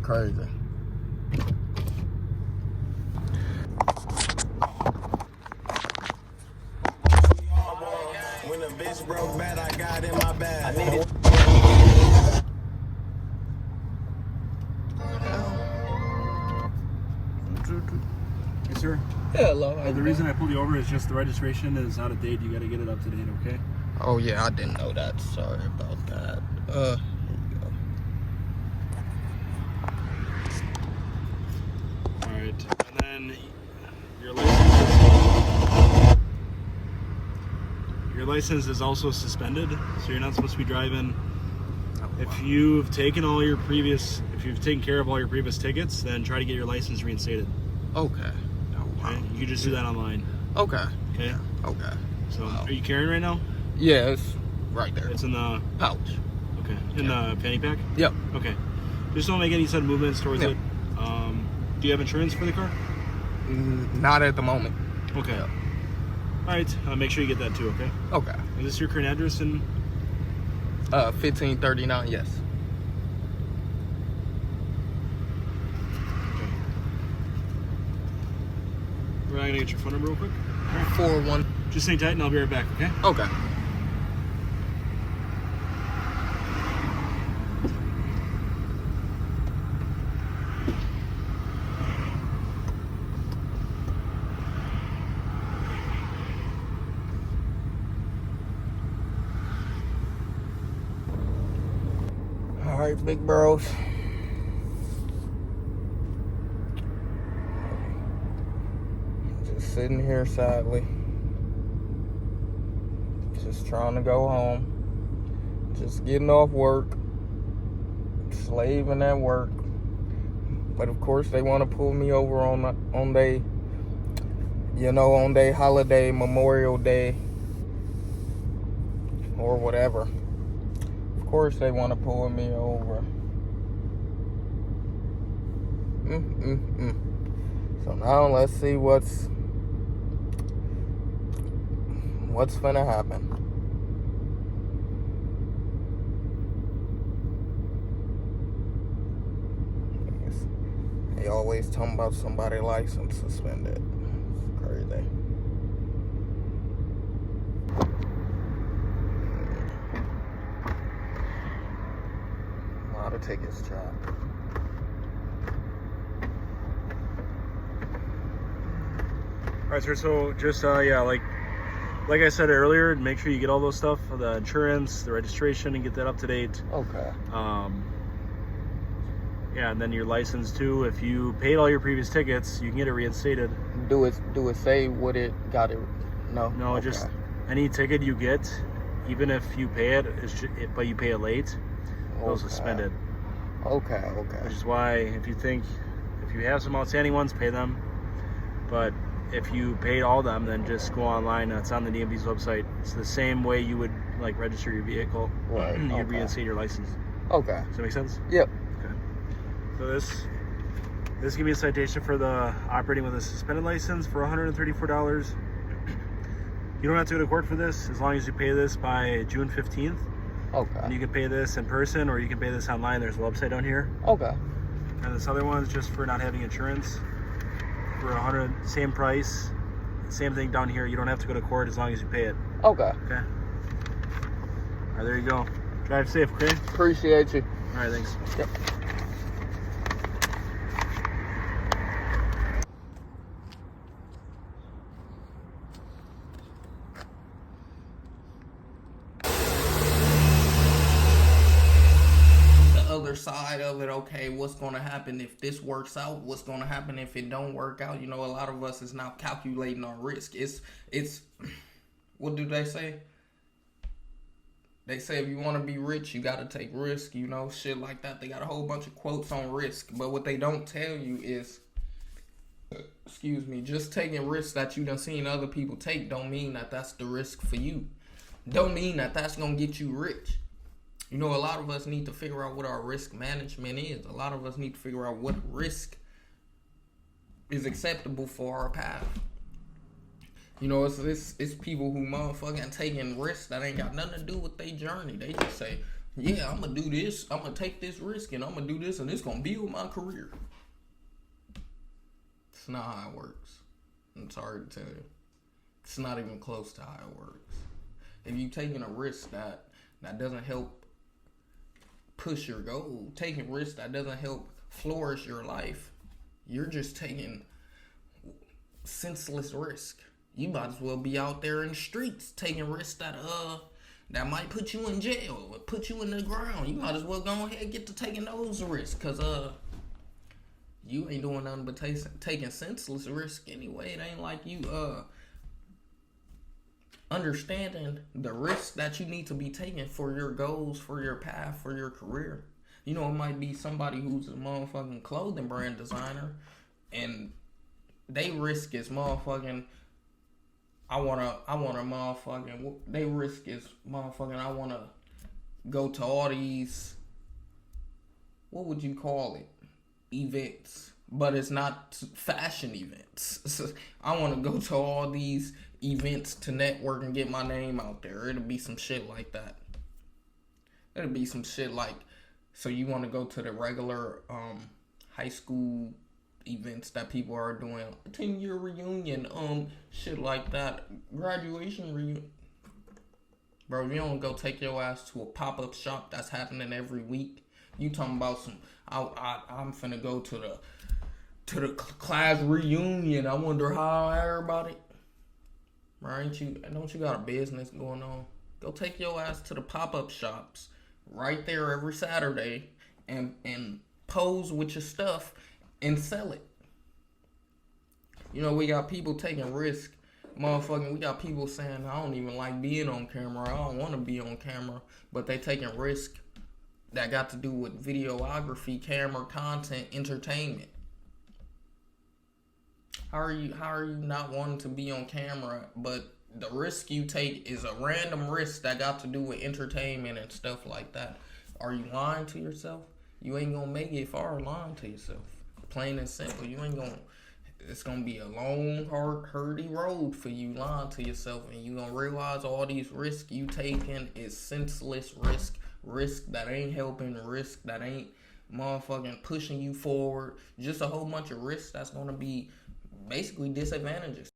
crazy. When the bitch broke bad, I got in my bag. I need it. Yes, sir. Hello. The reason I pulled you over is just the registration is out of date. You got to get it up to date, okay? Oh yeah, I didn't know that. Sorry about that. Here you go. All right, and then your license is also suspended, so you're not supposed to be driving. If you've taken care of all your previous tickets, then try to get your license reinstated. Okay. Okay? You can just do that online. Okay. Okay. Yeah. Okay. So, are you carrying right now? Yeah, it's right there. It's in the pouch. Okay. In the fanny pack. Yep. Okay. Just don't make any sudden movements towards it. Do you have insurance for the car? Not at the moment. Okay. Yep. All right. Make sure you get that too. Okay. Okay. Is this your current address in? 1539. Yes. We're gonna get your phone number real quick. 41. Just hang tight, and I'll be right back. Okay. Okay. All right, big bros. Just sitting here sadly. Just trying to go home. Just getting off work. Slaving at work. But of course they want to pull me over on their holiday, Memorial Day, or whatever. Of course they want to pull me over. So now let's see what's gonna happen. They always talking about somebody's license suspended. It's crazy. A lot of tickets, chat. All right, sir. So just like I said earlier, make sure you get all those stuff, the insurance, the registration, and get that up to date. Okay. Yeah, and then your license too. If you paid all your previous tickets, you can get it reinstated. Do it say what it got it? No. No, okay. Just any ticket you get, even if you pay it, but you pay it late, it'll suspend it. Okay. Which is why if you have some outstanding ones, pay them. But if you paid all of them, then just go online. It's on the DMV's website. It's the same way you would like register your vehicle. Right. You'd reinstate your license. Okay. Does that make sense? Yep. Okay. So this give me a citation for the operating with a suspended license for $134. You don't have to go to court for this as long as you pay this by June 15th. Okay. And you can pay this in person or you can pay this online. There's a website down here. Okay. And this other one's just for not having insurance. For $100, same price, same thing down here. You don't have to go to court as long as you pay it. Okay. Okay. All right, there you go. Drive safe, okay? Appreciate you. All right, thanks. Yep. Other side of it, okay, what's going to happen if this works out? What's going to happen if it don't work out? You know, a lot of us is now calculating our risk. It's what do they say? They say if you want to be rich, you got to take risk, you know, shit like that. They got a whole bunch of quotes on risk, but what they don't tell you is, just taking risks that you done seen other people take don't mean that that's the risk for you. Don't mean that that's going to get you rich. You know, a lot of us need to figure out what our risk management is. A lot of us need to figure out what risk is acceptable for our path. You know, it's people who motherfucking taking risks that ain't got nothing to do with their journey. They just say, yeah, I'm gonna do this, I'm gonna take this risk, and I'm gonna do this, and it's gonna build my career. It's not how it works. I'm sorry to tell you. It's not even close to how it works. If you taking a risk that doesn't help push your goal, taking risks that doesn't help flourish your life, you're just taking senseless risk. You might as well be out there in the streets taking risks that might put you in jail or put you in the ground. You might as well go ahead and get to taking those risks, cause you ain't doing nothing but taking senseless risk anyway. It ain't like you understanding the risks that you need to be taking for your goals, for your path, for your career. You know, it might be somebody who's a motherfucking clothing brand designer, and they risk is motherfucking. I wanna motherfucking. They risk is motherfucking. I wanna go to all these. What would you call it? Events, but it's not fashion events. I want to go to all these events to network and get my name out there. It'll be some shit like that. It'll be some shit like, so you want to go to the regular high school events that people are doing, 10-year reunion, shit like that, graduation reunion. Bro, you don't go take your ass to a pop-up shop that's happening every week. You talking about some, I'm finna go to the class reunion. I wonder how everybody, right? Don't you got a business going on? Go take your ass to the pop-up shops right there every Saturday and pose with your stuff and sell it. You know, we got people taking risk. Motherfucking, we got people saying, I don't even like being on camera. I don't want to be on camera. But they taking risk that got to do with videography, camera, content, entertainment. How are you not wanting to be on camera, but the risk you take is a random risk that got to do with entertainment and stuff like that? Are you lying to yourself? You ain't gonna make it far lying to yourself. Plain and simple. You ain't gonna. It's gonna be a long, hard, hurdy road for you lying to yourself, and you gonna realize all these risks you taking is senseless risk that ain't helping, risk that ain't motherfucking pushing you forward. Just a whole bunch of risks that's gonna be basically disadvantages.